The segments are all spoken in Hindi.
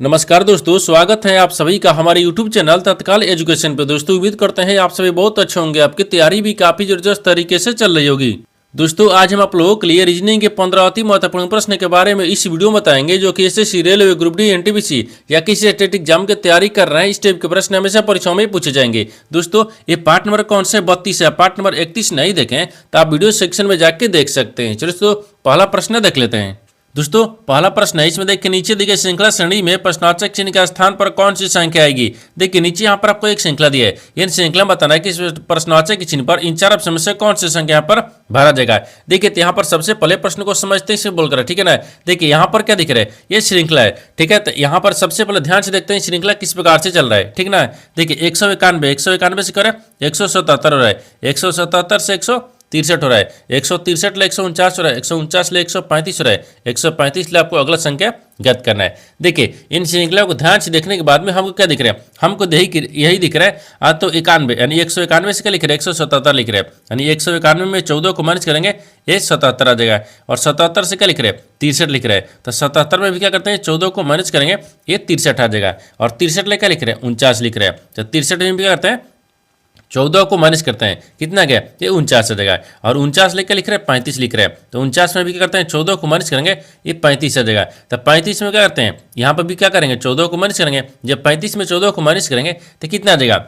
नमस्कार दोस्तों, स्वागत है आप सभी का हमारे YouTube चैनल तत्काल एजुकेशन पे। दोस्तों उम्मीद करते हैं आप सभी बहुत अच्छे होंगे, आपकी तैयारी भी काफी जबरदस्त तरीके से चल रही होगी। दोस्तों आज हम आप लोगों के लिए रीजनिंग के 15 अति महत्वपूर्ण प्रश्न के बारे में इस वीडियो में बताएंगे, जो कि SSC, railway, group D, NTPC या किसी स्टेट एग्जाम की तैयारी कर रहे हैं। इस टाइप के प्रश्न हमेशा परीक्षाओं में पूछे जाएंगे। दोस्तों ये पार्ट नंबर कौन से 32 है, पार्ट नंबर 31 नहीं देखें तो आप वीडियो सेक्शन में जाके देख सकते हैं। चलो दोस्तों पहला प्रश्न देख लेते हैं। दोस्तों पहला प्रश्न है, इसमें देखिए नीचे दी गई श्रृंखला श्रेणी में प्रश्नवाचक चिन्ह के स्थान पर कौन सी संख्या आएगी। देखिए नीचे यहाँ पर आपको एक श्रृंखला दी है, इन श्रृंखला में बताना है कि इस प्रश्नवाचक के चिन्ह पर इन चार ऑप्शन में से कौन सी संख्या यहाँ पर भरा जाएगा। देखिए यहाँ पर सबसे पहले प्रश्न को समझते हैं बोलकर, ठीक है ना। देखिए यहाँ पर क्या दिख रहा है, ये श्रृंखला है, ठीक है। तो यहाँ पर सबसे पहले ध्यान से देखते हैं श्रृंखला किस प्रकार से चल रहा है, ठीक ना। देखिए 191 से करें 177 हो रहा है, 177 से 163 हो रहा है, 163 ले 149 हो रहा है, 149 ले 135 हो रहा है, 135 ले आपको अगला संख्या ज्ञात करना है। देखिए इन श्रृंखला को ध्यान से देखने के बाद में हमको क्या दिख रहा है, हमको यही दिख रहा है। तो 91 यानी 191 से क्या लिख रहे हैं, 177 लिख रहे हैं, यानी 191 में 14 को माइनस करेंगे ये 77 आ जाएगा। और 77 से क्या लिख रहे हैं, 63 लिख रहे हैं। तो 77 में भी क्या करते हैं, 14 को माइनस करेंगे ये 63 आ जाएगा। और 63 ले क्या लिख रहे हैं, 49 लिख रहे हैं। तो 63 में भी क्या करते हैं, 14 को माइनस करते हैं, कितना गया ये 49 आ जाएगा। और 49 लेकर लिख रहे हैं 35 लिख रहे हैं। तो 49 में भी क्या करते हैं, 14 को माइनस करेंगे ये 35 आ जाएगा। तो 35 में क्या करते हैं, यहाँ पर भी क्या करेंगे, 14 को माइनस करेंगे। जब 35 में 14 को माइनस करेंगे तो कितना आ जाएगा।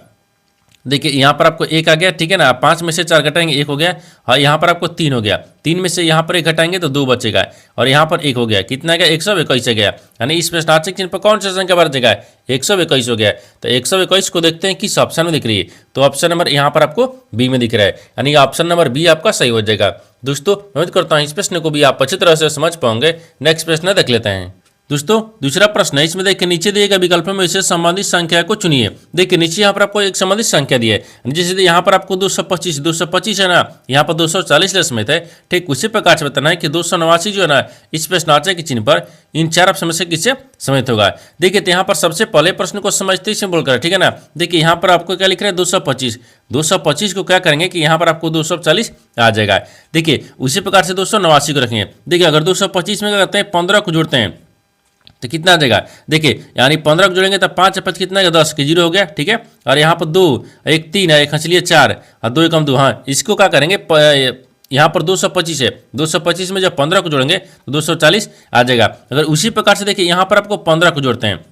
देखिए यहाँ पर आपको 1 आ गया, ठीक है ना। 5 में से 4 घटाएंगे 1 हो गया। और यहाँ पर आपको 3 हो गया, 3 में से यहाँ पर 1 घटाएंगे तो 2 बचेगा। और यहाँ पर 1 हो गया, कितना गया 121 गया। यानी इस प्रश्नार्थक चिन्ह पर कौन सा संख्या भर जाएगा, 121 हो गया। तो 121 को देखते हैं किस ऑप्शन में दिख रही है। तो ऑप्शन नंबर यहाँ पर आपको बी में दिख रहा है, यानी ऑप्शन नंबर बी आपका सही हो जाएगा। दोस्तों उम्मीद करता हूँ इस प्रश्न को भी आप अच्छी तरह से समझ पाओगे। नेक्स्ट प्रश्न देख लेते हैं। दोस्तों दूसरा प्रश्न है, इसमें देखिए नीचे दिए गए विकल्पों में से संबंधित संख्या को चुनिए। देखिए नीचे यहाँ पर आपको एक संबंधित संख्या दी है, जैसे यहाँ पर आपको 225 है ना, यहाँ पर 240 समेत है। ठीक उसी प्रकार से बताना है कि 289 जो है ना, इस प्रश्नार्थक के चिन्ह पर इन चार ऑप्शन में से किससे समेत होगा। देखिए यहाँ पर सबसे पहले प्रश्न को समझते ही बोलकर, ठीक है ना। देखिए यहाँ पर आपको क्या लिख रहा है, 225 को क्या करेंगे कि यहाँ पर आपको 240 आ जाएगा। देखिए उसी प्रकार से 289 को रखेंगे। देखिए अगर 225 में क्या करते हैं, 15 को जोड़ते हैं तो कितना आ जाएगा। देखिए यानी 15 को जोड़ेंगे तो 5 5 कितना है, 10 के 0 हो गया, ठीक है। और यहाँ पर 2 1 3 है, एक हंसलिए 4 और 2 एकम 2। हाँ इसको क्या करेंगे, यहाँ पर 225 है, 225 में जब 15 को जोड़ेंगे तो 240 आ जाएगा। अगर उसी प्रकार से देखिए यहाँ पर आपको 15 को जोड़ते हैं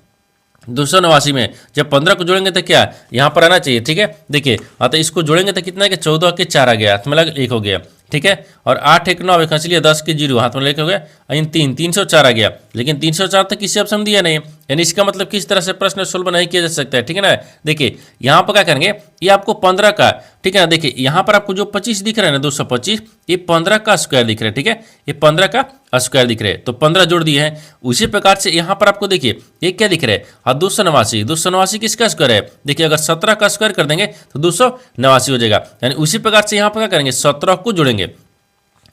289 में, जब 15 को जोड़ेंगे तो क्या यहाँ पर आना चाहिए, ठीक है। देखिए तो इसको जोड़ेंगे तो कितना है कि 14 के 4 आ गया, हाथ में लगा 1 हो गया, ठीक है। और 8 1 9 एक हंसलिए 10 के 0 हाथ में लेके हो गया, इन 304 आ गया। लेकिन 304 तक किसी ऑप्शन दिया नहीं, यानी इसका मतलब किस तरह से प्रश्न सोल्व नहीं किया जा सकता है, ठीक है ना। देखिए यहाँ पर क्या करेंगे, ये आपको 15 का, ठीक है ना। देखिए यहाँ पर आपको जो 25 दिख रहा है ना, 225, ये 15 का स्क्वायर दिख रहा है, ठीक है। ये 15 का स्क्वायर दिख रहा है, तो 15 जोड़ दिए हैं। उसी प्रकार से यहाँ पर आपको देखिए ये क्या दिख रहा है, हाँ 289 किसका स्क्वायर है। देखिए अगर 17 का स्क्वायर कर देंगे तो 289 हो जाएगा। यानी उसी प्रकार से यहाँ पर क्या करेंगे, 17 को जोड़ेंगे।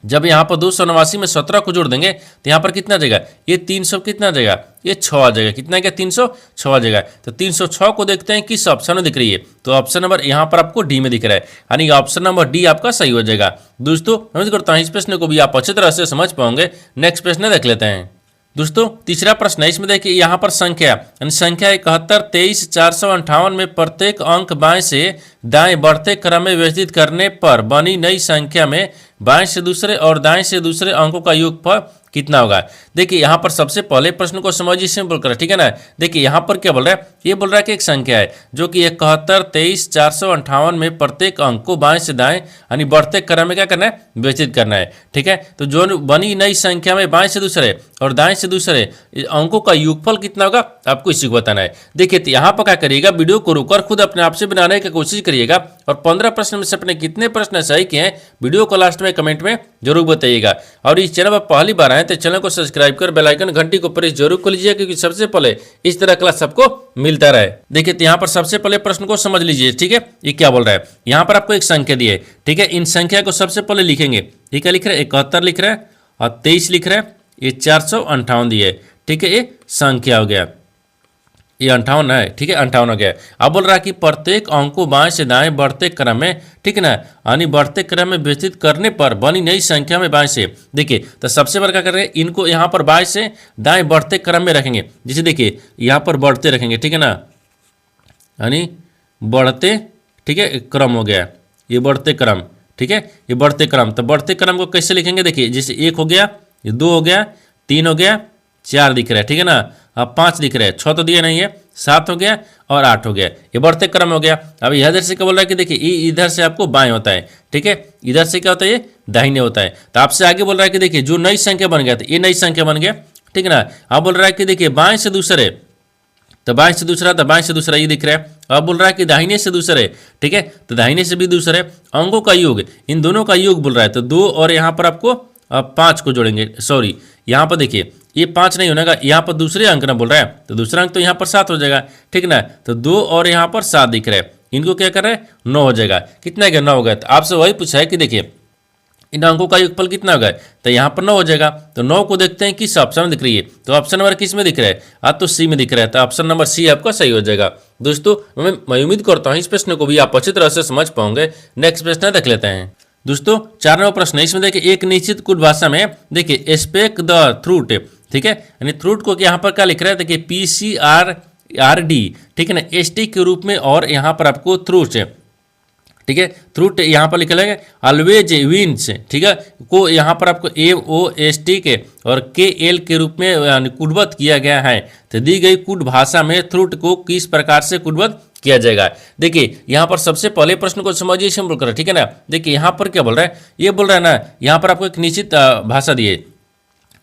जब यहाँ पर 289 में 17 को जोड़ देंगे तो यहाँ पर कितना आ जाएगा, ये 300 कितना आ जाएगा, ये 6 आ जाएगा। कितना क्या, 306 आ जाएगा। तो 306 को देखते हैं किस ऑप्शन में दिख रही है। तो ऑप्शन नंबर यहाँ पर आपको डी में दिख रहा है, यानी ऑप्शन नंबर डी आपका सही हो जाएगा। दोस्तों उम्मीद करता हूँ इस प्रश्न को भी आप अच्छी तरह से समझ पाओगे। नेक्स्ट प्रश्न देख लेते हैं। दोस्तों तीसरा प्रश्न है, इसमें देखिए यहाँ पर संख्या 71 23 458 में प्रत्येक अंक बाएं से दाएं बढ़ते क्रम में व्यवस्थित करने पर बनी नई संख्या में बाएं से दूसरे और दाएं से दूसरे अंकों का योगफल कितना होगा। देखिए यहाँ पर सबसे पहले प्रश्न को समझिए, इसमें बोलकर, ठीक है ना। देखिए यहाँ पर क्या बोल रहा है, ये बोल रहा है कि एक संख्या है जो कि 71 23 458 में प्रत्येक अंक को बाएं से दाएं यानी बढ़ते क्रम में क्या करना है, व्यवस्थित करना है, ठीक है। तो जो बनी नई संख्या में बाएं से दूसरे और दाएं से दूसरे अंकों का योगफल कितना होगा, आपको इसी को बताना है। देखिए तो यहाँ पर क्या करिएगा, वीडियो को रोककर खुद अपने आप से बनाने की कोशिश करिएगा और 15 प्रश्न में से अपने कितने प्रश्न सही किए हैं वीडियो को लास्ट में कमेंट में जरूर बताइएगा। और इस चैनल पर पहली बार आए तो चैनल को सब्सक्राइब कर बेल आइकन घंटी को प्रेस जरूर कर लीजिए, क्योंकि सबसे पहले इस तरह क्लास सबको मिलता रहे। देखिए तो यहाँ पर सबसे पहले प्रश्न को समझ लीजिए, ठीक है। ये क्या बोल रहा है, यहाँ पर आपको एक संख्या दी है, ठीक है। इन संख्या को सबसे पहले लिखेंगे, ये क्या लिख रहा है, 71 लिख रहा है और 23 लिख रहा है, ये 458 दी है, ठीक है। ये संख्या हो गया। ये 58 है, ठीक है, 58 हो गया। अब बोल रहा है कि प्रत्येक अंक को बाएं से दाएं बढ़ते क्रम में, ठीक है ना, यानी बढ़ते क्रम में व्यवस्थित करने पर बनी नई संख्या में बाएं से, देखिए तो सबसे बड़ा क्या करेंगे, इनको यहाँ पर बाएं से दाएं बढ़ते क्रम में रखेंगे। जैसे देखिए यहाँ पर बढ़ते रखेंगे, ठीक है ना, यानी बढ़ते, ठीक है, क्रम हो गया, ये बढ़ते क्रम, ठीक है, ये बढ़ते क्रम। तो बढ़ते क्रम को कैसे लिखेंगे, देखिए जैसे 1 हो गया, ये 2 हो गया, 3 हो गया, 4 दिख रहा है, ठीक है ना, अब 5 दिख रहा है, 6 तो दिया नहीं है, 7 हो गया और 8 हो गया, ये बढ़ते क्रम हो गया। अब इधर से क्या बोल रहा है कि देखिए ये इधर से आपको बाएं होता है, ठीक है, इधर से क्या होता है, ये दाहिने होता है। तो आपसे आगे बोल रहा है कि देखिए जो नई संख्या बन गया, तो ये नई संख्या बन गया, ठीक है ना। अब बोल रहा है कि देखिए बाएं से दूसरे, तो बाएं से दूसरा, तो बाएं से दूसरा ये दिख रहा है। अब बोल रहा है कि दाहिने से दूसरे, ठीक है, तो दाहिने से भी दूसरे अंकों का योग, इन दोनों का योग बोल रहा है। तो 2 और यहाँ पर आपको 5 को जोड़ेंगे, सॉरी यहाँ पर देखिए ये 5 नहीं होगा, यहाँ पर दूसरे अंक ना बोल रहा है, तो दूसरा अंक तो यहाँ पर 7 हो जाएगा, ठीक ना। तो 2 और यहाँ पर 7 दिख रहा है, इनको क्या कर रहे हैं, 9 हो जाएगा। कितना गया, 9 हो गया। तो आपसे वही पूछा है कि देखिए इन अंकों का योगफल कितना होगा, तो यहाँ पर 9 हो जाएगा। तो 9 को देखते हैं किस ऑप्शन में दिख रही है, तो ऑप्शन नंबर किस में दिख रहा है, आज तो सी में दिख रहा है, तो ऑप्शन नंबर सी आपका सही हो जाएगा। दोस्तों मैं उम्मीद करता हूँ इस प्रश्न को भी आप अच्छी तरह से समझ पाओगे। नेक्स्ट प्रश्न देख लेते हैं। दोस्तों 4 नंबर प्रश्न है, इसमें देखिए एक निश्चित कुट भाषा में देखिए स्पेक द थ्रूट, ठीक है, यानी थ्रूट को यहाँ पर क्या लिख रहा है, देखिए PCRRD, ठीक है ना, ST के रूप में, और यहाँ पर आपको थ्रूट, ठीक है, थ्रूट यहाँ पर लिखा है ऑलवेज विंस, ठीक है, को यहाँ पर आपको MOST के और KL के रूप में कुटबद्ध किया गया है। तो दी गई कुट भाषा में थ्रूट को किस प्रकार से कुटबद्ध किया जाएगा। देखिए यहाँ पर सबसे पहले प्रश्न को समझिए, इसे बोल कर, ठीक है ना। देखिए यहाँ पर क्या बोल रहा है, ये बोल रहा है ना, यहाँ पर आपको एक निश्चित भाषा दिए,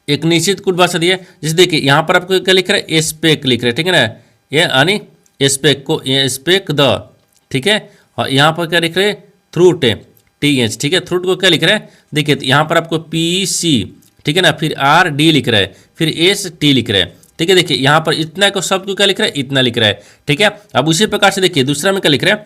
एक निश्चित कुट भाषा दिए। जैसे देखिए यहाँ पर आपको क्या लिख रहा है, स्पेक लिख रहा है, ठीक है ना, ये यानी स्पेक को स्पेक द, ठीक है, और यहाँ पर क्या लिख रहे हैं, थ्रूट TH, ठीक है, थ्रूट को क्या लिख रहा है, देखिए यहाँ पर आपको PC, ठीक है ना, फिर RD लिख रहा है, फिर ST लिख रहा है, ठीक है। देखिए यहाँ पर इतना को शब्द को क्या लिख रहा है, इतना लिख रहा है, ठीक है। अब उसी प्रकार से देखिए दूसरा में क्या लिख रहा है,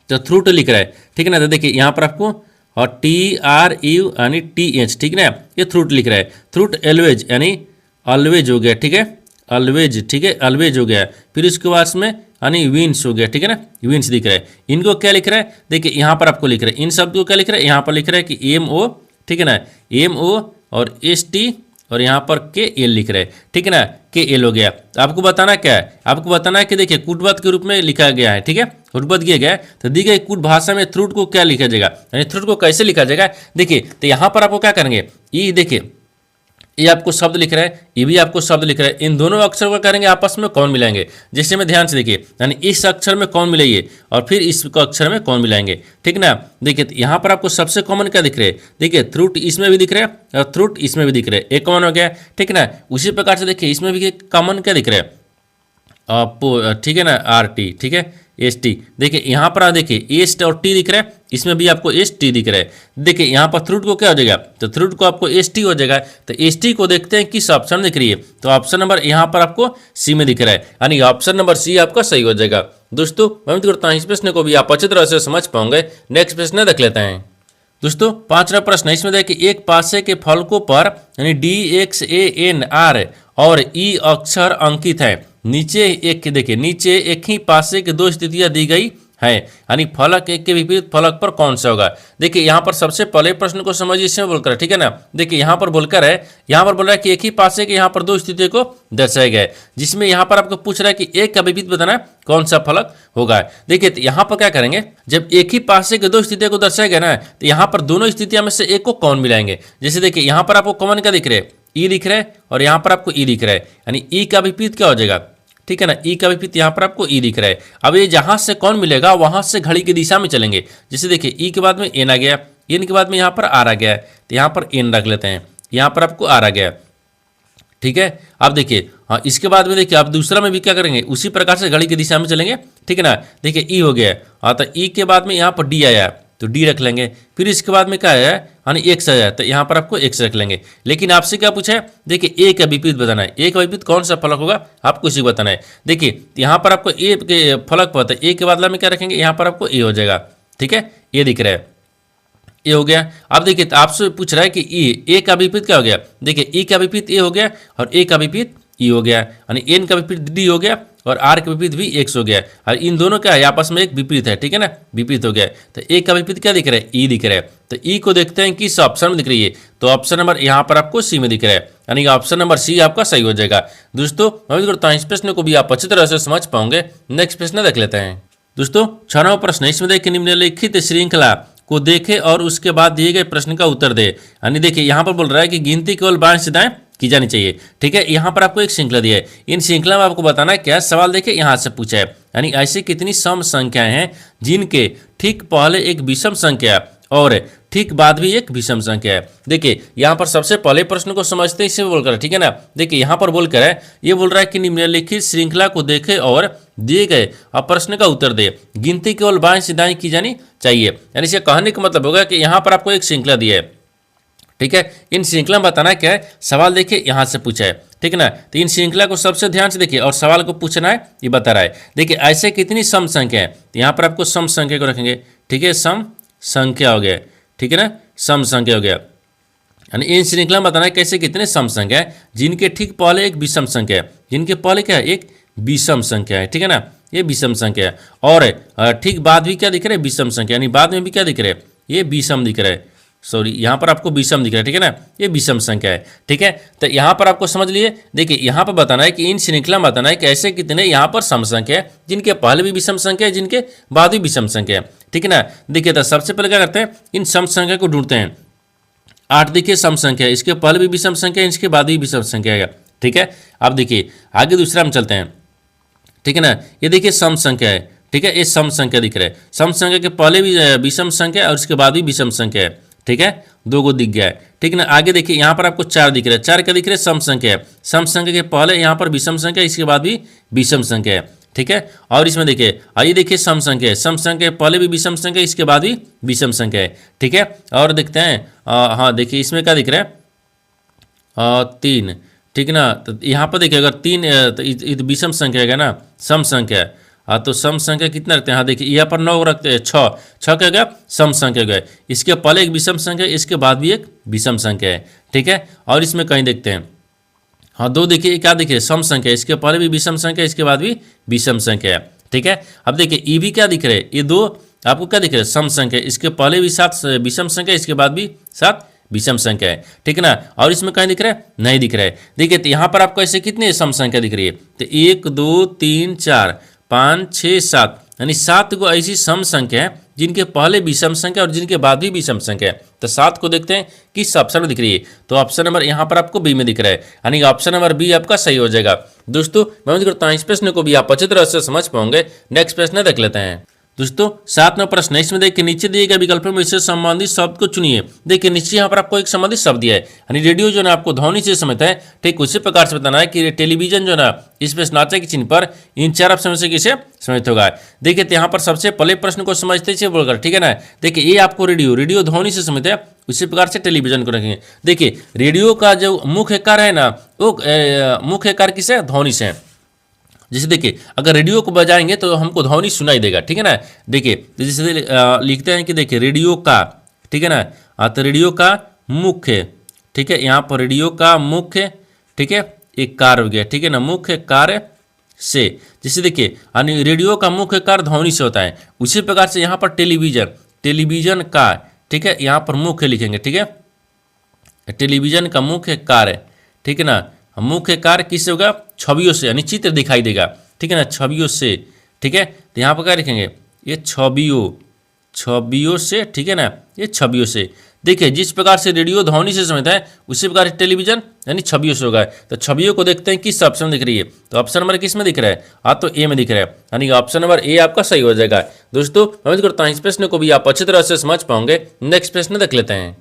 तो थ्रूट लिख रहा है, ठीक है ना। तो देखिए यहाँ पर आपको और TRU यानी TH, ठीक है ना, ये थ्रूट लिख रहा है। थ्रूट एलवेज यानी ऑलवेज हो गया, ठीक है, ऑलवेज, ठीक है, ऑलवेज हो गया। फिर उसके बाद में यानी विंस हो गया, ठीक है ना, विंस दिख रहा है। इनको क्या लिख रहा है, देखिए यहाँ पर आपको लिख रहा है, इन शब्द को क्या लिख रहा है, यहाँ पर लिख रहा है कि MO, ठीक है ना, MO और ST और यहाँ पर KL लिख रहा है, ठीक है ना, KL हो गया। तो आपको बताना क्या है, आपको बताना है कि देखिए कुटबद्ध के रूप में लिखा गया है, ठीक है, कुटबद्ध किया गया है। तो दी गई कुट भाषा में थ्रूट को क्या लिखा जाएगा, यानी थ्रूट को कैसे लिखा जाएगा। देखिए तो यहाँ पर आपको क्या करेंगे, ये देखिए ये आपको शब्द लिख रहा है, ये भी आपको शब्द लिख रहा है, इन दोनों अक्षर को करेंगे आपस में कौन मिलाएंगे, जैसे में ध्यान से देखिए, यानी इस अक्षर में कौन मिलाइए और फिर इस अक्षर में कौन मिलाएंगे, ठीक ना। देखिए यहाँ पर आपको सबसे कॉमन क्या दिख रहा है, देखिए थ्रूट इसमें भी दिख रहा है और थ्रूट इसमें भी दिख रहा है, एक कॉमन हो गया, ठीक ना। उसी प्रकार से देखिए इसमें भी कॉमन क्या दिख रहा है, ठीक है ना, RT, ठीक है, ST। देखिए यहाँ पर देखिए एस्ट और T दिख रहा है, इसमें भी आपको ST दिख रहा है। देखिए यहाँ पर थ्रूट को क्या हो जाएगा, तो थ्रूट को आपको ST हो जाएगा। तो ST को देखते हैं किस ऑप्शन दिख रही है, तो ऑप्शन नंबर यहाँ पर आपको C में दिख रहा है, यानी ऑप्शन नंबर C आपका सही हो जाएगा। दोस्तों मैं उम्मीद करता हूँ इस प्रश्न को भी आप अच्छी तरह से समझ पाओगे। नेक्स्ट प्रश्न देख लेते हैं। दोस्तों 5वां प्रश्न है, इसमें देखिए एक पासे के फलकों पर यानी DXANR और E अक्षर अंकित है। नीचे एक देखिए, नीचे एक ही पासे के 2 स्थितियां दी गई है, यानी फलक एक के विपरीत फलक पर कौन सा होगा। देखिए यहाँ पर सबसे पहले प्रश्न को समझिए, इसमें बोलकर, ठीक है ना। देखिए यहाँ पर बोलकर है, यहाँ पर बोल रहा है कि एक ही पासे के यहाँ पर 2 स्थितियों को दर्शाया गया है, जिसमें यहाँ पर आपको पूछ रहा है कि एक का विपरीत बताना कौन सा फलक होगा। देखिए तो यहाँ पर क्या करेंगे, जब एक ही पासे के 2 स्थितियों को दर्शाया गया ना, तो यहाँ पर दोनों स्थितियों में से एक को कौन मिलाएंगे। जैसे देखिए यहाँ पर आपको कॉमन क्या दिख रहा है, E दिख रहा है और यहाँ पर आपको E दिख रहा है, यानी E का विपरीत क्या हो जाएगा, ठीक है ना, E का विपरीत यहाँ पर आपको E दिख रहा है। अब ये जहां से कौन मिलेगा वहां से घड़ी की दिशा में चलेंगे। जैसे देखिए E के बाद में N आ गया, N के बाद में यहाँ पर R आ गया है, तो यहाँ पर N रख लेते हैं, यहाँ पर आपको R आ गया, ठीक है। अब देखिए हाँ, इसके बाद में देखिए आप दूसरा में भी क्या करेंगे, उसी प्रकार से घड़ी की दिशा में चलेंगे, ठीक है ना। देखिए E हो गया, हाँ, तो E के बाद में यहाँ पर D आया, तो D रख लेंगे। फिर इसके बाद में क्या आया, यानी X आया, तो यहाँ पर आपको X रख लेंगे। लेकिन आपसे क्या पूछा है, देखिए A का विपरीत बताना है, A का विपरीत कौन सा फलक होगा आपको इसी को बताना है। देखिए यहाँ पर आपको A के फलक पता है, A के बदला में क्या रखेंगे, यहाँ पर आपको A हो जाएगा, ठीक है, ये दिख रहा है, ए हो गया। अब देखिए तो आपसे पूछ रहा है कि A का विपरीत क्या हो गया, देखिए E का विपरीत A हो गया और A का विपरीत ई हो गया, यानी एन का विपरीत डी हो गया और आर का विपरीत भी एक्स हो गया, और इन दोनों का आपस में एक विपरीत है, ठीक है ना, विपरीत हो गया। तो ए का विपरीत क्या दिख रहा है, ई दिख रहा है। तो ई को देखते हैं किस ऑप्शन में दिख रही है, तो ऑप्शन नंबर यहाँ पर आपको सी में दिख रहा है, यानी ऑप्शन नंबर सी आपका सही हो जाएगा। दोस्तों मैं उम्मीद करता हूँ इस प्रश्न को भी आप अच्छी तरह से समझ पाओगे। नेक्स्ट प्रश्न देख लेते हैं। दोस्तों 6वां प्रश्न, इसमें देखिए निम्नलिखित श्रृंखला को देखे और उसके बाद दिए गए प्रश्न का उत्तर दे। यानी देखिए यहाँ पर बोल रहा है कि गिनती केवल बाएं से दाएं की जानी चाहिए, ठीक है। यहाँ पर आपको एक श्रृंखला दी है, इन श्रृंखला में आपको बताना है क्या सवाल। देखिए यहाँ से पूछा है, यानी ऐसी कितनी सम संख्याएं हैं जिनके ठीक पहले एक विषम संख्या और ठीक बाद भी एक विषम संख्या है। देखिए यहाँ पर सबसे पहले प्रश्न को समझते हैं, इसे बोलकर, ठीक है ना। देखिए यहाँ पर बोलकर है, ये बोल रहा है कि निम्नलिखित श्रृंखला को देखे और दिए गए अब प्रश्न का उत्तर दे। गिनती केवल बाएं से दाएं की जानी चाहिए, यानी इसे कहने का मतलब होगा कि यहाँ पर आपको एक श्रृंखला दी है, ठीक है। इन श्रृंखला में बताना क्या है, सवाल देखिए यहाँ से पूछा है, ठीक है ना। तो इन श्रृंखला को सबसे ध्यान से देखिए और सवाल को पूछना है, ये बता रहा है। देखिए ऐसे कितनी सम संख्या है, तो यहाँ पर आपको सम संख्या को रखेंगे, ठीक है, सम संख्या हो गया, ठीक है ना, सम संख्या हो गया। यानी इन श्रृंखला में बताना है कैसे कितने सम संख्या है जिनके ठीक पहले एक विषम संख्या है, जिनके पहले क्या है, एक विषम संख्या है, ठीक है ना, ये विषम संख्या है। और ठीक बाद भी क्या दिख रहा है, विषम संख्या, यानी बाद में भी क्या दिख रहा है, ये विषम दिख रहा है, सॉरी यहाँ पर आपको विषम दिख रहा है, ठीक है ना, ये विषम संख्या है, ठीक है। तो यहाँ पर आपको समझ लिए। देखिए यहाँ पर बताना है कि इन श्रृंखला में बताना है कि ऐसे कितने यहाँ पर सम संख्या है जिनके पहले भी विषम संख्या है, जिनके बाद भी विषम संख्या है, ठीक है ना। देखिए तो सबसे पहले क्या करते हैं, इन सम संख्या को ढूंढते हैं। 8 देखिए सम संख्या है, इसके पहले भी विषम संख्या है, इसके बाद भी विषम संख्या है, ठीक है। अब देखिए आगे दूसरा में चलते हैं, ठीक है ना। ये देखिए सम संख्या है, ठीक है, ये सम संख्या दिख रहा है, सम संख्या के पहले भी विषम संख्या और उसके बाद भी विषम संख्या है, ठीक है, 2 को दिख गया है, ठीक है ना। आगे देखिए यहाँ पर आपको 4 दिख रहा है, 4 क्या दिख रहा है, सम संख्या है, सम संख्या के पहले यहाँ पर विषम संख्या, इसके बाद भी विषम संख्या है, ठीक है। और इसमें देखिए आइए देखिए सम संख्या है, सम संख्या पहले भी विषम संख्या, इसके बाद भी विषम संख्या है, ठीक है। और देखते हैं हाँ देखिए इसमें क्या दिख रहा है, 3, ठीक है ना। तो यहाँ पर देखिए अगर 3 तो विषम संख्या है ना, सम संख्या है, हाँ तो सम संख्या कितना रखते हैं, हाँ देखिए यहाँ पर 9 रखते हैं, 6 क्या गया, सम संख्या गया, इसके पहले एक विषम संख्या, इसके बाद भी एक विषम संख्या है, ठीक है। और इसमें कहीं देखते हैं, हाँ 2 देखिए क्या देखिए सम संख्या, इसके पहले भी विषम संख्या, इसके बाद भी विषम संख्या है, ठीक है। अब देखिए ई भी क्या दिख रहे हैं, ये 2 आपको क्या दिख रहा है, सम संख्या, इसके पहले भी 7 विषम संख्या, इसके बाद भी 7 विषम संख्या है, ठीक है ना। और इसमें कहीं दिख रहा है, नहीं दिख रहा है। देखिए तो यहाँ पर आपको ऐसे कितने सम संख्या दिख रही है, तो 1 2 3 4 5 6 7, यानी 7 को ऐसी सम संख्या है जिनके पहले विषम संख्या और जिनके बाद भी विषम संख्या है। तो 7 को देखते हैं किस ऑप्शन में दिख रही है, तो ऑप्शन नंबर यहाँ पर आपको बी में दिख रहा है, यानी ऑप्शन नंबर बी आपका सही हो जाएगा। दोस्तों मैं उम्मीद करता हूँ इस प्रश्न को भी आप अच्छी तरह से समझ पाओगे। नेक्स्ट प्रश्न देख लेते हैं। दोस्तों 7वां प्रश्न है, इसमें देखिए नीचे दिए गए विकल्पों में इससे संबंधित शब्द को चुनिए। देखिए नीचे यहाँ पर आपको एक संबंधित शब्द दिया है, यानी रेडियो जो ना आपको ध्वनि से समझता है, ठीक उसी प्रकार से बताना है कि टेलीविजन जो ना इसमें स्नातक के चिन्ह पर इन 4 ऑप्शन से किसे समझित होगा। देखिए तो यहाँ पर सबसे पहले प्रश्न को समझते हैं बोलकर, ठीक है ना। देखिए ये आपको रेडियो ध्वनि से समझता है, उसी प्रकार से टेलीविजन को रखेंगे। देखिए रेडियो का जो मुख्य कार्य है ना, वो मुख्य कार्य किसे, ध्वनि से। जैसे देखिए अगर रेडियो को बजाएंगे तो हमको ध्वनि सुनाई देगा, ठीक है ना। देखिए जैसे लिखते हैं कि देखिए रेडियो का, ठीक है ना, तो रेडियो का मुख्य, ठीक है, यहाँ पर रेडियो का मुख्य, ठीक है, एक कार्य हो गया, ठीक है ना, मुख्य कार्य से। जैसे देखिए रेडियो का मुख्य कार्य ध्वनि से होता है, उसी प्रकार से यहाँ पर टेलीविजन का, ठीक है, यहाँ पर मुख्य लिखेंगे, ठीक है, टेलीविजन का मुख्य कार्य, ठीक है ना, मुख्य कार्य किससे होगा, छवियों से, यानी चित्र दिखाई देगा, ठीक है ना, छवियों से, ठीक है। तो यहाँ पर क्या लिखेंगे, ये छवियों से, ठीक है ना, ये छवियों से। देखिए जिस प्रकार से रेडियो ध्वनि से समझता है, उसी प्रकार टेलीविजन यानी छवियों से होगा। तो छवियों को देखते हैं किस ऑप्शन में दिख रही है, तो ऑप्शन नंबर किस में दिख रहा है, हाँ तो ए में दिख रहा है, यानी ऑप्शन नंबर ए आपका सही हो जाएगा। दोस्तों मैं उम्मीद करता हूँ इस प्रश्न को भी आप अच्छी तरह से समझ पाओगे। नेक्स्ट प्रश्न देख लेते हैं।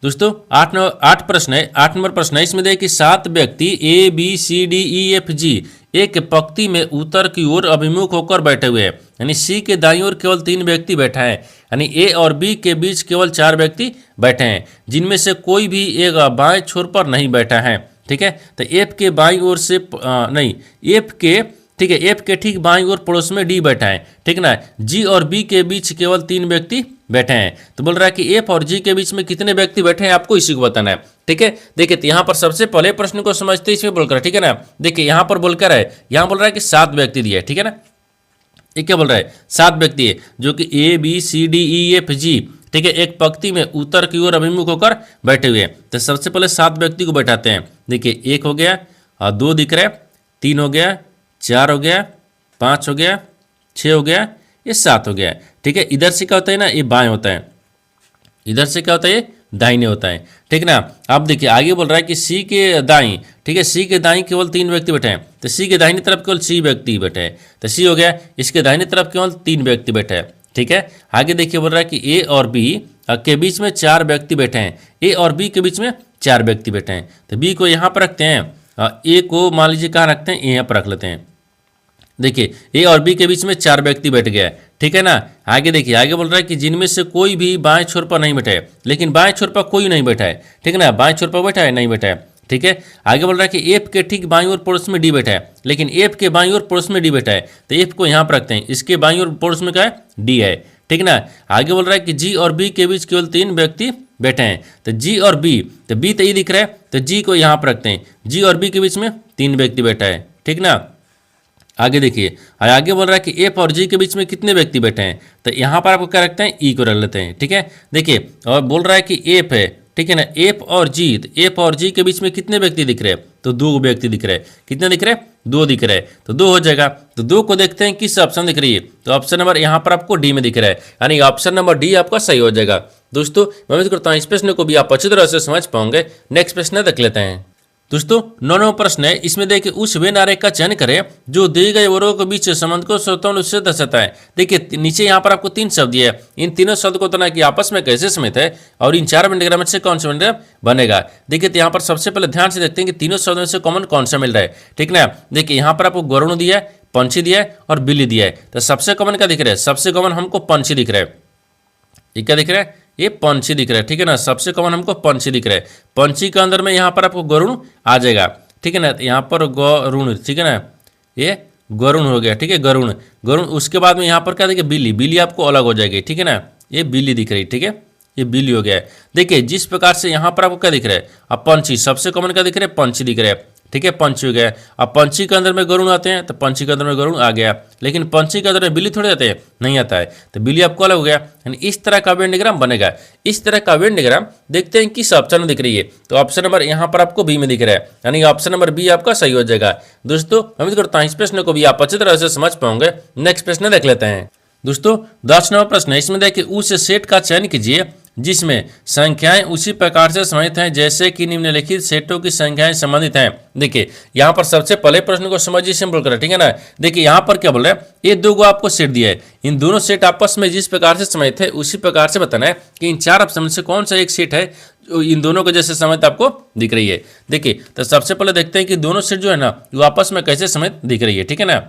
दोस्तों 8 प्रश्न है, 8 नंबर प्रश्न है, इसमें देखिए 7 व्यक्ति A B C D E F G एक पंक्ति में उत्तर की ओर अभिमुख होकर बैठे हुए हैं, यानी सी के दाईं ओर केवल 3 व्यक्ति बैठे हैं, यानी ए और बी के बीच केवल 4 व्यक्ति बैठे हैं, जिनमें से कोई भी एक बाएं छोर पर नहीं बैठा है, ठीक है। तो एफ के बाईं ओर से नहीं, एफ के, ठीक है, एफ के ठीक बाईं ओर पड़ोस में डी बैठा है, ठीक है ना। जी और बी के बीच केवल 3 व्यक्ति बैठे हैं, तो बोल रहा है कि एफ और जी के बीच में कितने व्यक्ति बैठे हैं, आपको इसी को बताना है। ठीक है। देखिए तो यहाँ पर सबसे पहले प्रश्न को समझते हैं, इसमें बोलकर, ठीक है ना। देखिए यहाँ पर बोलकर है, यहाँ बोल रहा है कि 7 व्यक्ति दिए, ठीक है ना। ये क्या बोल रहा है, 7 व्यक्ति है जो कि ABCDEFG, ठीक है, एक पंक्ति में उत्तर की ओर अभिमुख होकर बैठे हुए हैं। तो सबसे पहले 7 व्यक्ति को बैठाते हैं। देखिए 1 हो गया, 2 दिख रहा है, 3 हो गया, 4 हो गया, 5 हो गया, 6 हो गया, ये 7 हो गया, ठीक है। इधर से क्या होता है ना, ये बाएं होता है, इधर से क्या होता है, ये दाहिने होता है, ठीक ना। अब देखिए आगे बोल रहा है कि सी के दाई, ठीक है, सी के दाई केवल 3 व्यक्ति बैठे हैं, तो सी के दाहिनी तरफ केवल सी व्यक्ति बैठे हैं, तो सी हो गया। इसके दाहिनी तरफ केवल 3 व्यक्ति बैठे हैं, ठीक है। आगे देखिए बोल रहा है कि ए और बी के बीच में 4 व्यक्ति बैठे हैं, ए और बी के बीच में 4 व्यक्ति बैठे हैं, तो बी को यहाँ पर रखते हैं, ए को मान लीजिए कहाँ रखते हैं, यहाँ पर रख लेते हैं। देखिए ए और बी के बीच में 4 व्यक्ति बैठ गया, ठीक है ना। आगे देखिए, आगे बोल रहा है कि जिनमें से कोई भी बाएं छोर पर नहीं बैठा है, लेकिन बाएं छोर पर कोई नहीं बैठा है, ठीक है ना, बाएं छोर पर बैठा है, नहीं बैठा है, ठीक है। आगे बोल रहा है कि एफ के ठीक बाईं ओर पड़ोस में डी बैठा है, लेकिन एफ के बाईं ओर पड़ोस में डी बैठा है, तो एफ को यहाँ पर रखते हैं, इसके बाईं ओर पड़ोस में क्या है, डी है, ठीक ना। आगे बोल रहा है कि जी और बी के बीच केवल 3 व्यक्ति बैठे हैं, तो जी और बी, तो बी तो ये दिख रहा है, तो जी को यहाँ पर रखते हैं, जी और बी के बीच में 3 व्यक्ति बैठा है, ठीक ना। आगे देखिए, आगे बोल रहा है कि एफ और जी के बीच में कितने व्यक्ति बैठे हैं, तो यहाँ पर आपको क्या रखते हैं, ई को रख लेते हैं, ठीक है। देखिए और बोल रहा है कि एफ है, ठीक है ना, एफ और जी, तो एफ और जी के बीच में कितने व्यक्ति दिख रहे हैं, तो 2 व्यक्ति दिख रहे हैं, कितने दिख रहे हैं, 2 दिख रहे हैं, तो 2 हो जाएगा। तो 2 को देखते हैं किस ऑप्शन दिख रही है, तो ऑप्शन नंबर यहाँ पर आपको डी में दिख रहा है, यानी ऑप्शन नंबर डी आपका सही हो जाएगा। दोस्तों मैं उम्मीद करता हूँ इस प्रश्न को भी आप अच्छी तरह से समझ पाओगे। नेक्स्ट प्रश्न देख लेते हैं। दोस्तों 9वां प्रश्न है, इसमें देखिए उस वे नारे का चयन करें जो दिए गए वर्गों के बीच संबंध को स्वतंत्र रूप से दर्शाता है। देखिए नीचे यहाँ पर आपको 3 शब्द दिए हैं, इन तीनों शब्द को तना कि आपस में कैसे समित है और इन 4 वेन में से कौन सा वेन बनेगा। देखिए तो यहाँ पर सबसे पहले ध्यान से देखते हैं कि तीनों शब्दों में से कॉमन कौन सा मिल रहा है, ठीक ना। देखिए यहाँ पर आपको गरुड़ दिया है, पंछी दिया है और बिल्ली दिया है, तो सबसे कॉमन क्या दिख रहा है, सबसे कॉमन हमको पंछी दिख रहा है, ये क्या दिख रहा है, ये पंछी दिख रहा है, ठीक है ना। सबसे कॉमन हमको पंछी दिख रहा है, पंछी के अंदर में यहाँ पर आपको गरुड़ आ जाएगा, ठीक है ना। यहाँ पर गरुण, ठीक है ना, ये गरुण हो गया, ठीक है, गरुण गरुण। उसके बाद में यहाँ पर क्या देखिए, बिल्ली, बिल्ली आपको अलग हो जाएगी, ठीक है ना, ये बिल्ली दिख रही, ठीक है, ये बिल्ली हो गया है। देखिए जिस प्रकार से यहाँ पर आपको क्या दिख रहा है, अब पंछी, सबसे कॉमन क्या दिख रहा है, पंछी दिख रहा है, ठीक है, पंछी हो गया। अब पंछी के अंदर में गरुड़ आते हैं, तो पंछी के अंदर में गरुड़ आ गया, लेकिन पंछी के अंदर में बिल्ली थोड़े आते हैं, नहीं आता है, तो बिल्ली आपको अलग हो गया, यानी इस तरह का वेन डायग्राम बनेगा। इस तरह का वेन डायग्राम देखते हैं किस ऑप्शन में दिख रही है, तो ऑप्शन नंबर यहाँ पर आपको बी में दिख रहा है, यानी ऑप्शन नंबर बी आपका सही हो जाएगा। दोस्तों उम्मीद करता हूँ इस प्रश्न को भी आप अच्छी तरह से समझ पाओगे। नेक्स्ट प्रश्न देख लेते हैं। दोस्तों 10वां प्रश्न है, इसमें देखिए उस सेट का चयन कीजिए जिसमें संख्याएं उसी प्रकार से संबंधित हैं जैसे कि निम्नलिखित सेटों की संख्याएं संबंधित हैं। देखिए यहाँ पर सबसे पहले प्रश्न को समझिए, सिंपल कर, ठीक है ना। देखिए यहाँ पर क्या बोल रहा है, ये 2 को आपको सेट दिया है, इन दोनों सेट आपस में जिस प्रकार से संबंधित है उसी प्रकार से बताना है कि इन 4 ऑप्शन से कौन सा एक सेट है जो इन दोनों के जैसे संबंधित आपको दिख रही है। देखिए तो सबसे पहले देखते हैं कि दोनों सेट जो है ना वो आपस में कैसे संबंधित दिख रही है, ठीक है ना।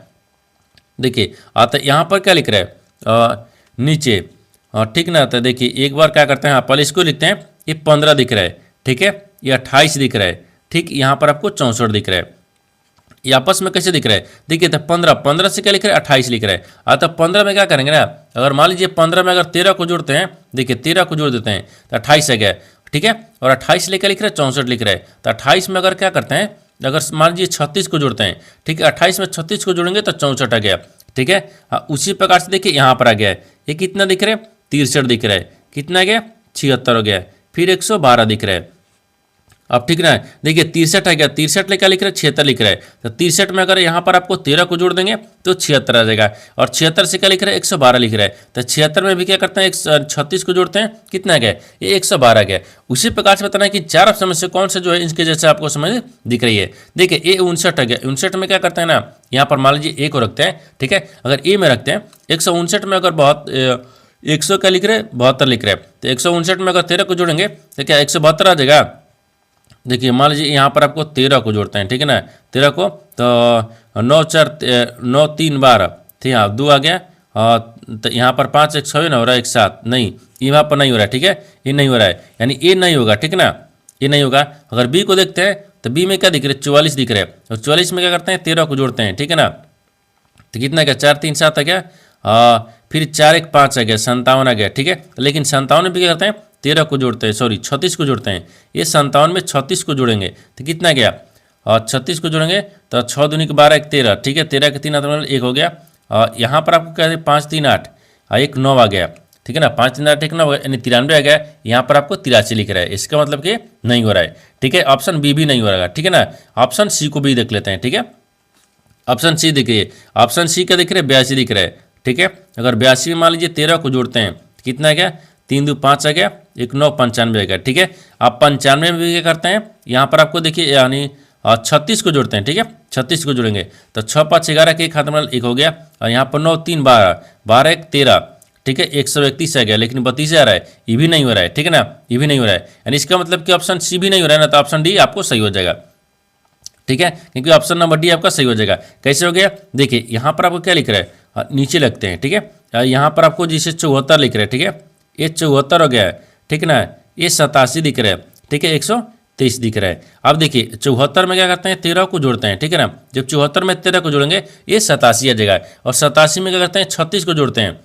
देखिए आता यहाँ पर क्या लिख रहा है, नीचे, ठीक ना। तो देखिए एक बार क्या करते हैं, पहले इसको लिखते हैं, ये 15 दिख रहा है, ठीक है, ये 28 दिख रहा है, ठीक, यहाँ पर आपको 64 दिख रहा है, ये आपस में कैसे दिख रहा है। देखिए तो 15 से क्या लिख रहा है, 28 लिख रहा है। अतः 15 में क्या करेंगे ना, अगर मान लीजिए 15 में अगर 13 को जोड़ते हैं, देखिए 13 को जोड़ देते हैं तो 28 आ गया, ठीक है, और 28 लेकर लिख रहा है 64 लिख रहा है। तो 28 में अगर क्या करते हैं, अगर मान लीजिए 36 को जोड़ते हैं, ठीक है, 28 में 36 को जोड़ेंगे तो 64 आ गया, ठीक है। उसी प्रकार से देखिए यहाँ पर आ गया है, ये कितना दिख रहा है, 63 दिख रहा है, कितना गया, 76 हो गया, फिर 112 दिख रहा है। अब ठीक ना, देखिए 63 आ गया, 63 लेकर लिख रहा है, 76 लिख रहा है, तो 63 में अगर यहाँ पर आपको 13 को जोड़ देंगे तो 76 आ जाएगा, और 76 से क्या लिख रहा है, 112 लिख रहा है, तो 76 में भी क्या करते हैं, 36 को जोड़ते हैं, कितना गया, ये 112 गया। उसी प्रकार से बताना है कि 4 ऑप्शन में से कौन से जो है इसके जैसे आपको समझ दिख रही है। देखिए ये 59 आ गया, 59 में क्या करते हैं ना, यहाँ पर मान लीजिए 1 को रखते हैं, ठीक है, अगर ए में रखते हैं, 159 में अगर 100 क्या लिख रहे हैं, 72 लिख रहे हैं, तो 159 में अगर 13 को जोड़ेंगे तो क्या 172 आ जाएगा। देखिए मान लीजिए यहाँ पर आपको 13 को जोड़ते हैं, ठीक है ना, 13 को, तो 9 4 9 3 12, ठीक है, 2 आ गया, तो यहाँ पर 5 1 6 ना हो रहा है, 1 7 नहीं, यहाँ पर नहीं हो रहा है, ठीक है, ये नहीं हो रहा है, यानी ये नहीं होगा, ठीक है ना, ये नहीं होगा। अगर बी को देखते हैं तो बी में क्या दिख रहा है, 44 दिख रहा है, और 44 में क्या करते हैं, 13 को जोड़ते हैं, ठीक है ना, तो कितना क्या, 4 3 7 आ गया, फिर 4 1 5 आ गया, 57 आ गया, ठीक है, लेकिन 57 में भी क्या करते हैं, 13 को जोड़ते हैं, सॉरी 36 को जोड़ते हैं, ये 57 में 36 को जोड़ेंगे तो कितना गया, और 36 को जोड़ेंगे तो 6 दूनी के 12 एक 13, ठीक है, 13 के 3 मतलब 1 हो गया। और यहाँ पर आपको क्या है 5 3 8 और 1 9 आ गया, ठीक है ना, 5 3 8 1 9 यानी 93 आ गया। यहाँ पर आपको 83 लिख रहा है, इसका मतलब कि नहीं हो रहा है, ठीक है। ऑप्शन बी भी नहीं हो रहा है, ठीक है ना। ऑप्शन सी को भी देख लेते हैं, ठीक है। ऑप्शन सी देखिए, ऑप्शन सी का दिख रहा है 82 दिख रहा है, ठीक है। अगर 82 में मान लीजिए 13 को जोड़ते हैं तो कितना आ गया, 3 2 5 आ गया, 1 9 95 आ गया, ठीक है। आप 95 में भी क्या करते हैं, यहाँ पर आपको देखिए यानी 36 को जोड़ते हैं, ठीक है, 36 को जोड़ेंगे तो 6 5 11 के एक हाथ में 1 हो गया, और यहाँ पर 9 3 12 12 1 13, ठीक है, 131 आ गया, लेकिन 32 आ रहा है, ये भी नहीं हो रहा है, ठीक है ना, ये भी नहीं हो रहा है, यानी इसका मतलब कि ऑप्शन सी भी नहीं हो रहा है ना, तो ऑप्शन डी आपको सही हो जाएगा, ठीक है, क्योंकि ऑप्शन नंबर डी आपका सही हो जाएगा। कैसे हो गया, देखिए यहाँ पर आपको क्या लिख रहा है, नीचे लगते हैं, ठीक है, यहाँ पर आपको जिसे 74 लिख रहे हैं, ठीक है, ये 74 हो गया है, ठीक है ना, ये 87 दिख रहा है, ठीक है, 123 दिख रहा है। अब देखिए 74 में क्या करते हैं, 13 को जोड़ते हैं, ठीक है ना, जब 74 में 13 को जोड़ेंगे ये 87 आ जाएगा, और 87 में क्या करते हैं 36 को जोड़ते हैं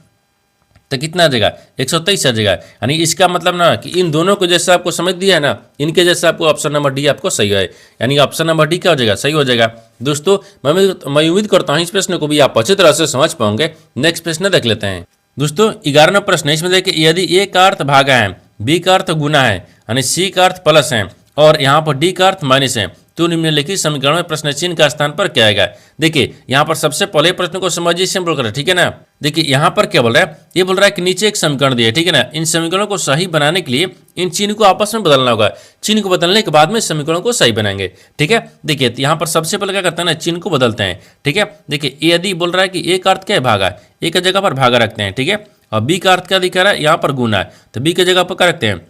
तो कितना आ जाएगा, 123 आ जाएगा। यानी इसका मतलब ना कि इन दोनों को जैसा आपको समझ दिया है ना, इनके जैसा आपको ऑप्शन नंबर डी आपको सही है, यानी ऑप्शन नंबर डी क्या हो जाएगा, सही हो जाएगा। दोस्तों मैं उम्मीद करता हूँ इस प्रश्न को भी आप अच्छी तरह से समझ पाओगे। नेक्स्ट प्रश्न देख लेते हैं। दोस्तों 11वां प्रश्न है, इसमें देखिए यदि ए का अर्थ भागा है, बी का अर्थ गुना है, यानी सी का अर्थ प्लस है, और यहाँ पर डी का अर्थ माइनस है, तो निम्नलिखित समीकरण में प्रश्न चिन्ह का स्थान पर क्या आएगा। देखिए यहाँ पर सबसे पहले प्रश्न को समझिए, सिंपल कर, ठीक है ना। देखिए यहाँ पर क्या बोल रहा है, ये बोल रहा है कि नीचे एक समीकरण दिया है, ठीक है ना, इन समीकरणों को सही बनाने के लिए इन चिन्ह को आपस में बदलना होगा, चिन्ह को बदलने के बाद में समीकरणों को सही बनाएंगे, ठीक है। देखिए यहाँ पर सबसे पहले क्या करते हैं ना, चिन्ह को बदलते हैं, ठीक है। देखिए यदि बोल रहा है कि ए का अर्थ क्या है, भागा, ए की जगह पर भागा रखते हैं, ठीक है, और बी का अर्थ क्या दिखा रहा है, यहाँ पर गुना है, तो बी की जगह पर क्या रखते हैं,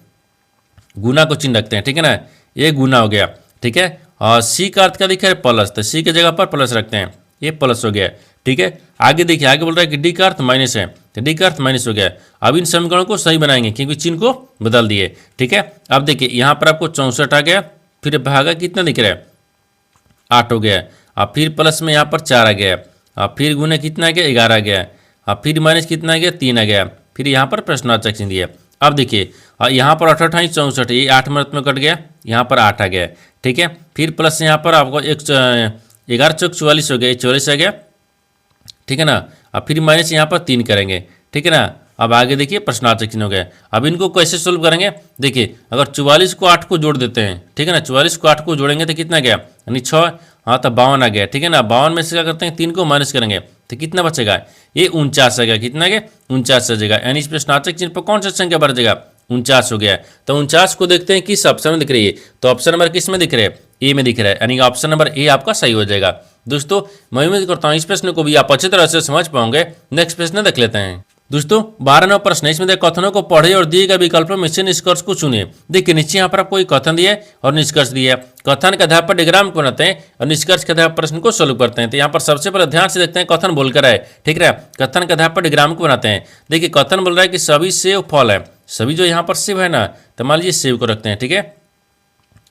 गुना को चिन्ह रखते हैं, ठीक है ना, ये गुना हो गया, ठीक है। और सी का अर्थ क्या दिखा है, प्लस, तो सी की जगह पर प्लस रखते हैं, ये प्लस हो गया, ठीक है। आगे देखिए, आगे बोल रहा है कि डी का अर्थ माइनस है, तो डी का अर्थ माइनस हो गया। अब इन समीकरणों को सही बनाएंगे क्योंकि चिन्ह को बदल दिए, ठीक है। अब देखिए यहाँ पर आपको 64 आ गया, फिर भागा कितना दिख रहा है, 8 हो गया, और फिर प्लस में यहाँ पर 4 आ गया, और फिर गुने कितना आ गया, 11 आ गया, और फिर माइनस कितना आ गया, 3 आ गया, फिर यहाँ पर प्रश्नवाचक चिन्ह दिया। अब देखिए यहाँ पर 8 8 64, ये 8 मिनट में कट गया, यहाँ पर 8 आ गया, ठीक है। फिर प्लस यहाँ पर आपको 11 चौक 44 हो गया, 44 आ गया, ठीक है ना। अब फिर माइनस यहाँ पर 3 करेंगे, ठीक है ना। अब आगे देखिए प्रश्नार्थक चिन्ह हो गया। अब इनको कैसे सोल्व करेंगे, देखिए अगर 44 को 8 को जोड़ देते हैं, ठीक है ना, 44 को 8 को जोड़ेंगे तो कितना गया, यानी 6, हाँ तो 52 आ गया, ठीक है ना। 52 में से क्या करते हैं, 3 को माइनस करेंगे तो कितना बचेगा, ये 49 आ गया, कितना गया 49 आ जाएगा, यानी इस प्रश्नार्थक चिन्ह पर कौन सा संख्या बढ़ जाएगा, 49 हो गया। तो 49 को देखते हैं किस ऑप्शन में दिख रही है, तो ऑप्शन नंबर किस में दिख रहा है, ए में दिख रहा है, यानी ऑप्शन नंबर ए आपका सही हो जाएगा। दोस्तों मैं उम्मीद करता हूँ इस प्रश्न को भी आप अच्छी तरह से समझ पाओगे। नेक्स्ट प्रश्न देख लेते हैं। दोस्तों 12वां प्रश्न है, इसमें देखिए कथनों को पढ़े और दिए गए विकल्पों में से निष्कर्ष को चुनिए। देखिए नीचे यहाँ पर आपको एक कथन दिया है और निष्कर्ष दिया है। कथन के आधार पर डिग्राम को बनाते हैं और निष्कर्ष के आधार पर प्रश्न को सोल्व करते हैं। तो यहाँ पर सबसे पहले ध्यान से देखते हैं कथन बोलकर है, ठीक है। कथन के आधार पर डिग्राम को बनाते हैं। देखिए कथन बोल रहा है कि सभी सेब फल है, सभी जो यहाँ पर सेब है ना, तो मान लीजिए सेब को रखते हैं, ठीक है,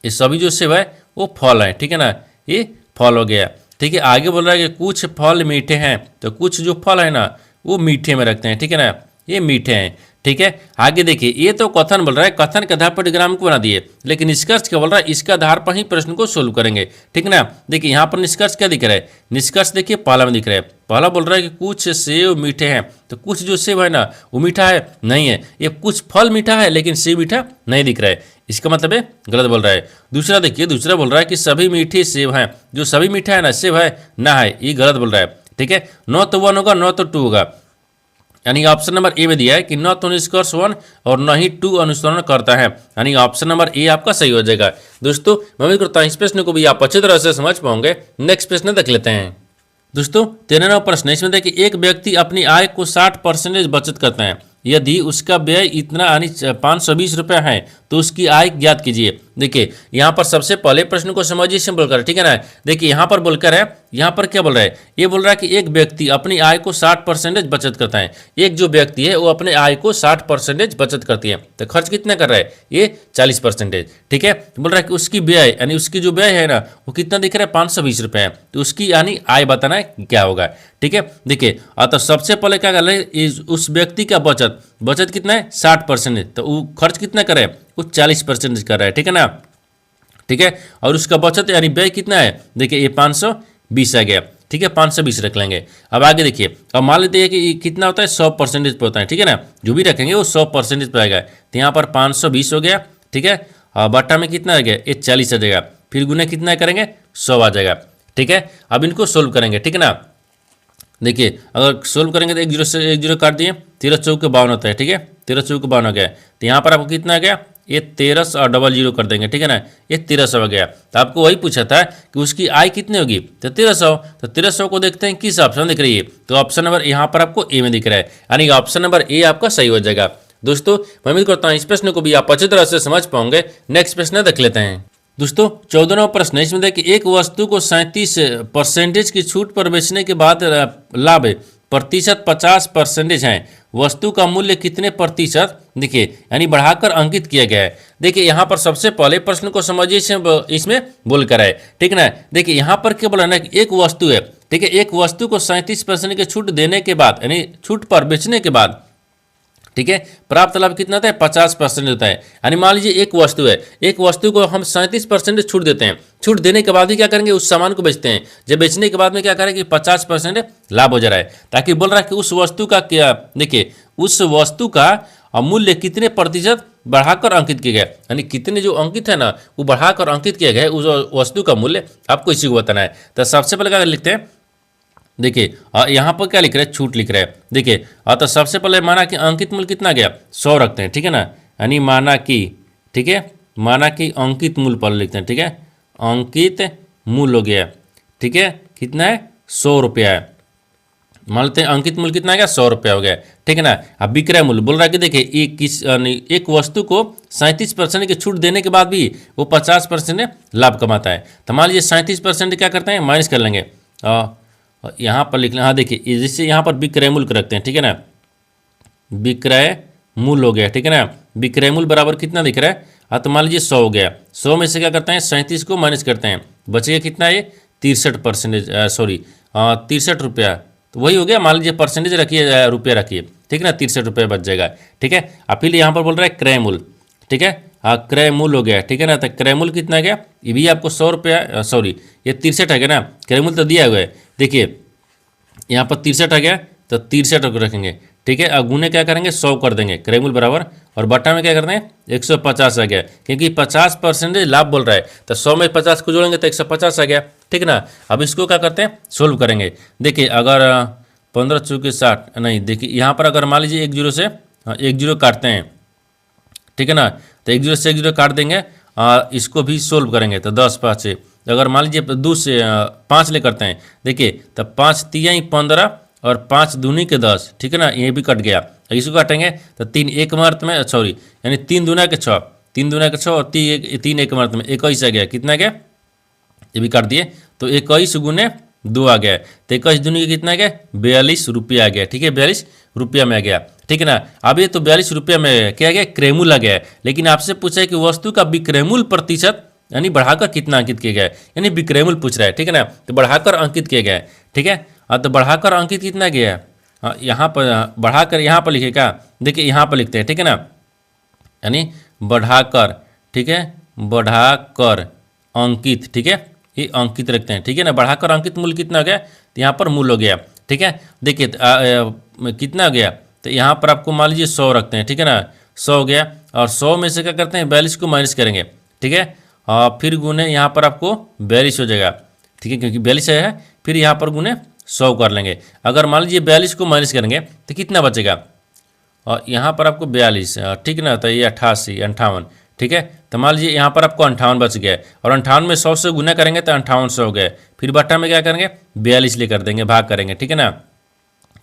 ये सभी जो सेब है वो फल है, ठीक है ना, ये फल हो गया, ठीक है। आगे बोल रहा है कि कुछ फल मीठे हैं, तो कुछ जो फल है ना वो मीठे में रखते हैं, ठीक है ना, ये मीठे हैं, ठीक है। आगे देखिए ये तो कथन बोल रहा है, कथन के आधार पर डिग्राम को बना दिए, लेकिन निष्कर्ष क्या बोल रहा है, इसके आधार पर ही प्रश्न को सोल्व करेंगे, ठीक है ना। देखिए यहाँ पर निष्कर्ष क्या दिख रहा है, निष्कर्ष देखिए पहला में दिख रहा है, पहला बोल रहा है कि कुछ सेब मीठे हैं, तो कुछ जो सेब है ना वो मीठा है नहीं है, ये कुछ फल मीठा है लेकिन सेब मीठा नहीं दिख रहा है, इसका मतलब है गलत बोल रहा है। दूसरा देखिए, दूसरा बोल रहा है कि सभी मीठे सेब हैं, जो सभी मीठा है ना सेब है ना है, ये गलत बोल रहा है, ठीक है। न तो 1 होगा न तो 2 होगा, यानी ऑप्शन नंबर ए में दिया है कि न तो निष्कर्ष 1 और न ही 2 अनुसरण करता है, यानी ऑप्शन नंबर ए आपका सही हो जाएगा। दोस्तों मैं उम्मीद करता हूँ इस प्रश्न को भी आप अच्छी तरह से समझ पाओगे। नेक्स्ट प्रश्न देख लेते हैं। दोस्तों 13वां प्रश्न, इसमें देखिए एक व्यक्ति अपनी आय को 60% बचत करता है, यदि उसका व्यय इतना यानी 520 रुपये है तो उसकी आय ज्ञात कीजिए। देखिए यहाँ पर सबसे पहले प्रश्न को समझिए, सिंपल कर, ठीक है ना। देखिए यहाँ पर बोलकर है, यहाँ पर क्या बोल रहा है, ये बोल रहा है कि एक व्यक्ति अपनी आय को 60% बचत करता है। एक जो व्यक्ति है वो अपने आय को 60% बचत करती है, तो खर्च कितना कर रहा है, ये 40%, ठीक है। बोल रहा है कि उसकी व्यय यानी उसकी जो व्यय है ना वो कितना दिख रहा है, 520 रुपये है, तो उसकी यानी आय बताना है क्या होगा, ठीक है। देखिए तो सबसे पहले क्या कर रहे हैं, उस व्यक्ति का बचत, बचत कितना है 60%, तो वो खर्च कितना कर रहा है, वो 40% कर रहा है, ठीक है ना। ठीक है, और उसका बचत यानी व्यय कितना है, देखिए ये 520 आ गया, ठीक है, 520 रख लेंगे। अब आगे देखिए, अब मान लेते हैं कि ये कितना होता है 100% पे होता है, ठीक है ना, जो भी रखेंगे वो 100% पे आएगा। तो यहाँ पर 520 हो गया, ठीक है, और बट्टा में कितना आ गया, ये 40 आ जाएगा, फिर गुना कितना करेंगे 100 आ जाएगा, ठीक है। अब इनको सोल्व करेंगे, ठीक है ना। देखिए अगर सोल्व करेंगे तो 1 0 से 1 0 काट दिए, 13 चौक 52 होता है, ठीक है, 13 चौक 52 हो गया। तो यहाँ पर आपको कितना आ गया, ये 1300 और डबल 0 कर देंगे, ठीक है ना, ये 1300 हो गया। तो आपको वही पूछा था कि उसकी आय कितनी होगी, तो 1300। तो 1300 को देखते हैं किस ऑप्शन दिख रही है, तो ऑप्शन नंबर यहाँ पर आपको ए में दिख रहा है, यानी ऑप्शन नंबर ए आपका सही हो जाएगा। दोस्तों मैं उम्मीद करता हूँ इस प्रश्न को भी आप अच्छी तरह से समझ पाओगे। नेक्स्ट प्रश्न देख लेते हैं। दोस्तों 14वां प्रश्न है, इसमें देखिए एक वस्तु को 37% की छूट पर बेचने के बाद लाभ प्रतिशत 50% है, वस्तु का मूल्य कितने प्रतिशत, देखिए यानी बढ़ाकर अंकित किया गया है। देखिए यहाँ पर सबसे पहले प्रश्न को समझिए, इसमें बोल कर है, ठीक है ना। देखिए यहाँ पर क्या बोला ना कि एक वस्तु है, ठीक है, एक वस्तु को 37% की छूट देने के बाद यानी छूट पर बेचने के बाद, ठीक है, प्राप्त लाभ कितना होता है 50% होता है। यानी मान लीजिए एक वस्तु है, एक वस्तु को हम 37% छूट देते हैं, छूट देने के बाद ही क्या करेंगे उस सामान को बेचते हैं, जब बेचने के बाद में क्या करेंगे 50% लाभ हो जा रहा है, ताकि बोल रहा है कि उस वस्तु का क्या, देखिए उस वस्तु का मूल्य कितने प्रतिशत बढ़ाकर अंकित किया गया, यानी कितने जो अंकित है ना वो बढ़ाकर अंकित किया गया है उस वस्तु का मूल्य, आपको इसी को बताना है। तो सबसे पहले क्या लिखते हैं, देखिए यहाँ पर क्या लिख रहा है, छूट लिख रहा है। देखिए तो सबसे पहले माना कि अंकित मूल्य कितना गया 100 रखते हैं, ठीक है ना, यानी माना कि, ठीक है, माना कि अंकित मूल्य पर लिखते हैं, ठीक है, अंकित मूल्य हो गया, ठीक है, कितना है 100 रुपया है, मान लेते हैं अंकित मूल्य कितना आ गया 100 रुपया हो गया, ठीक है ना। अब विक्रय मूल्य बोल रहा है कि देखिए एक वस्तु को 37% की छूट देने के बाद भी वो 50% लाभ कमाता है। तो मान लीजिए 37% क्या करते हैं माइनस कर लेंगे, यहाँ पर लिख लें, हाँ देखिए जैसे यहाँ पर विक्रय मूल्य रखते हैं, ठीक है ना, विक्रय मूल्य हो गया, ठीक है ना, विक्रय मूल्य बराबर कितना दिख रहा है, हाँ तो मान लीजिए 100 हो गया, 100 में से क्या करते हैं 37 को माइनस करते हैं, बचेगा कितना है 63%, सॉरी 63 रुपया, तो वही हो गया, मान लीजिए परसेंटेज रखिए, रुपया रखिए, ठीक है ना, 63 रुपये बच जाएगा, ठीक है। अब फिर यहाँ पर बोल रहा है क्रय मूल्य, ठीक है, हाँ क्रय मूल्य हो गया, ठीक है ना, तो क्रय मूल्य कितना गया, ये भी आपको 100 रुपया, सॉरी ये 63 है ना, क्रय मूल्य तो दिया हुआ है, देखिए यहाँ पर 63 आ गया तो 63 रखेंगे, ठीक है। अब गुने क्या करेंगे 100 कर देंगे, क्रय मूल्य बराबर, और बट्टा में क्या करते हैं 150 आ गया, क्योंकि 50% लाभ बोल रहा है, तो 100 में 50 को जोड़ेंगे तो 150 आ गया, ठीक है ना। अब इसको क्या करते हैं सोल्व करेंगे। देखिए अगर 15 चौके 60 नहीं, देखिए यहाँ पर अगर मान लीजिए 1 0 से 1 0 काटते हैं, ठीक है ना, तो 1 0 से 1 0 काट देंगे, इसको भी सोल्व करेंगे तो 10 5 6, अगर मान लीजिए 2 से 5 ले करते हैं, देखिए तो 5 तियाई 15 और 5 दूनी के 10, ठीक है ना, ये भी कट गया, इसको काटेंगे तो 3 एक मर्त में, सॉरी यानी 3 दूना के 6, 3 दूना के 6 और 3 एक मर्त में 21 आ गया, कितना गया ये भी काट दिए, तो 21 गुने 2 आ गया, तो 21 दूनी के कितना गया 42 रुपया आ गया, ठीक है, 42 रुपया में आ गया, ठीक है ना। अब ये तो 42 रुपया में क्या गया क्रय मूल्य आ गया, लेकिन आपसे पूछा है कि वस्तु का विक्रय मूल्य प्रतिशत यानी बढ़ाकर कितना अंकित किया गया है, यानी विक्रय मूल्य पूछ रहा है, ठीक है ना, तो बढ़ाकर अंकित किया गया है, ठीक है। तो बढ़ाकर अंकित कितना गया है, यहाँ पर बढ़ाकर यहाँ पर लिखेगा, देखिए यहाँ पर लिखते हैं, ठीक है ना, यानी बढ़ाकर, ठीक है, बढ़ाकर अंकित, ठीक है, ये अंकित रखते हैं, ठीक है ना, बढ़ाकर अंकित मूल्य कितना हो गया, तो यहाँ पर मूल्य हो गया, ठीक है। देखिए कितना हो गया, तो यहाँ पर आपको मान लीजिए 100 रखते हैं, ठीक है ना, 100 हो गया, और 100 में से क्या करते हैं 42 को माइनस करेंगे, ठीक है, फिर गुने यहाँ पर आपको 42 हो जाएगा, ठीक है, क्योंकि 42 है, फिर यहाँ पर गुने 100 कर लेंगे। अगर मान लीजिए 42 को माइनस करेंगे तो कितना बचेगा, और यहाँ पर आपको 42, ठीक है ना, तो ये 88 58, ठीक है, तो मान लीजिए यहाँ पर आपको 58 बच गया, और 58 में 100 से गुना करेंगे तो 5800 हो गए, फिर बट्टा में क्या करेंगे 42 लेकर देंगे, भाग करेंगे, ठीक है ना,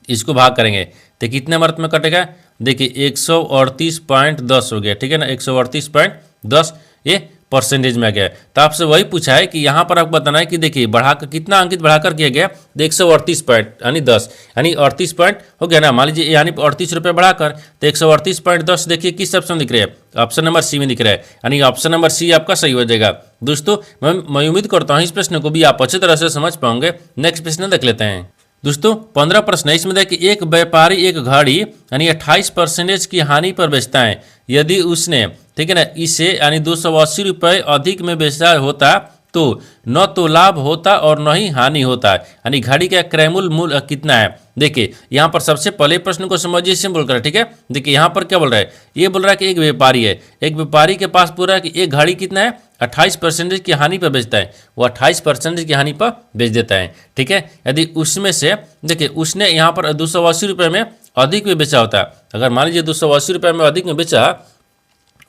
इसको भाग करेंगे तो कितने मर्त में कटेगा, देखिए 138.10 हो गया, ठीक है ना, 138.10 ये परसेंटेज में आ गया। तो आपसे वही पूछा है कि यहाँ पर आपको बताना है कि देखिए बढ़ाकर कितना अंकित बढ़ाकर किया गया, तो 138 पॉइंट यानी 10, यानी 38 पॉइंट हो गया ना, मान लीजिए यानी 38 रुपये बढ़ाकर, तो 138.10 देखिए किस ऑप्शन दिख रहा है, ऑप्शन नंबर सी में दिख रहा है, यानी ऑप्शन नंबर सी आपका सही हो जाएगा। दोस्तों मैं उम्मीद करता हूँ इस प्रश्न को भी आप अच्छी तरह से समझ पाओगे। नेक्स्ट प्रश्न देख लेते हैं। दोस्तों 15 प्रश्न है, इसमें देखिए एक व्यापारी एक घड़ी यानी 28% की हानि पर बेचता है। यदि उसने, ठीक है ना, इसे यानी 280 रुपये अधिक में बेचा होता तो न तो लाभ होता और न ही हानि होता है। यानी घड़ी का क्रय मूल्य कितना है। देखिए यहाँ पर सबसे पहले प्रश्न को समझिए, सिंपल कर, ठीक है। देखिए यहाँ पर क्या बोल रहा है, ये बोल रहा है कि एक व्यापारी है, एक व्यापारी के पास पूरा कि एक घड़ी कितना है 28% की हानि पर बेचता है, वो 28% की हानि पर बेच देता है, ठीक है। यदि उसमें से देखिए उसने यहाँ पर 280 रुपये में अधिक में बेचा होता, अगर मान लीजिए 280 रुपये में अधिक में बेचा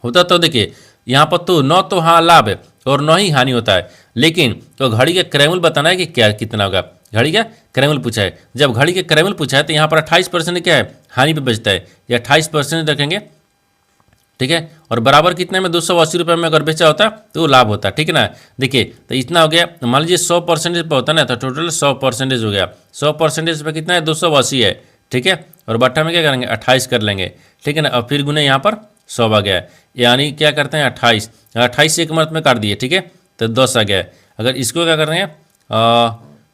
होता तो देखिए यहाँ पर तो न तो हाँ लाभ है और न ही हानि होता है, लेकिन तो घड़ी का क्रय मूल्य बताना है कि क्या कितना होगा। घड़ी का क्रय मूल्य पूछा है, जब घड़ी के क्रय मूल्य पूछा है तो यहाँ पर 28% क्या है हानि पे बेचता है, या 28% रखेंगे, ठीक है। और बराबर कितने में 280 रुपये में अगर बेचा होता तो वो लाभ होता, ठीक है ना। देखिए तो इतना हो गया, मान लीजिए 100% पर होता ना, तो टोटल 100% हो गया। 100% पर कितना है 280 है, ठीक है। और बट्टा में क्या करेंगे 28 कर लेंगे, ठीक है ना। और फिर गुने यहाँ पर 100 आ गया, यानी क्या करते हैं 28, 28 से एक मत में काट दिए, ठीक है, तो 10 आ गया। अगर इसको क्या कर रहे हैं,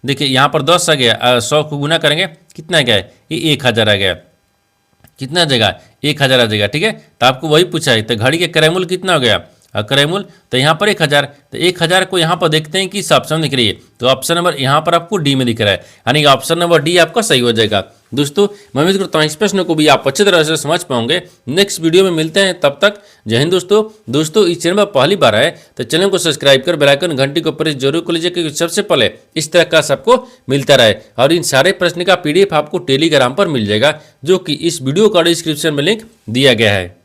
देखिए यहाँ पर 10 आ गया, 100 को गुना करेंगे कितना गया, ये 1000 आ गया, कितना जगह 1000 आ जाएगा, ठीक है। तो आपको वही पूछा है, तो घड़ी के क्रय मूल्य कितना हो गया, क्रय मूल्य तो यहाँ पर 1000, तो 1000 को यहाँ पर देखते हैं किस ऑप्शन में दिख रही है, तो ऑप्शन नंबर यहाँ पर आपको डी में दिख रहा है, यानी ऑप्शन नंबर डी आपका सही हो जाएगा। दोस्तों मैं उम्मीद करता हूँ इस प्रश्न को भी आप अच्छी तरह से समझ पाओगे। नेक्स्ट वीडियो में मिलते हैं, तब तक जय हिंद। दोस्तों इस चैनल पर पहली बार आए तो चैनल को सब्सक्राइब कर बेल आइकन घंटी को प्रेस जरूर कर लीजिए, क्योंकि सबसे पहले इस तरह का सबको मिलता रहे। और इन सारे प्रश्न का PDF आपको टेलीग्राम पर मिल जाएगा, जो कि इस वीडियो का डिस्क्रिप्शन में लिंक दिया गया है।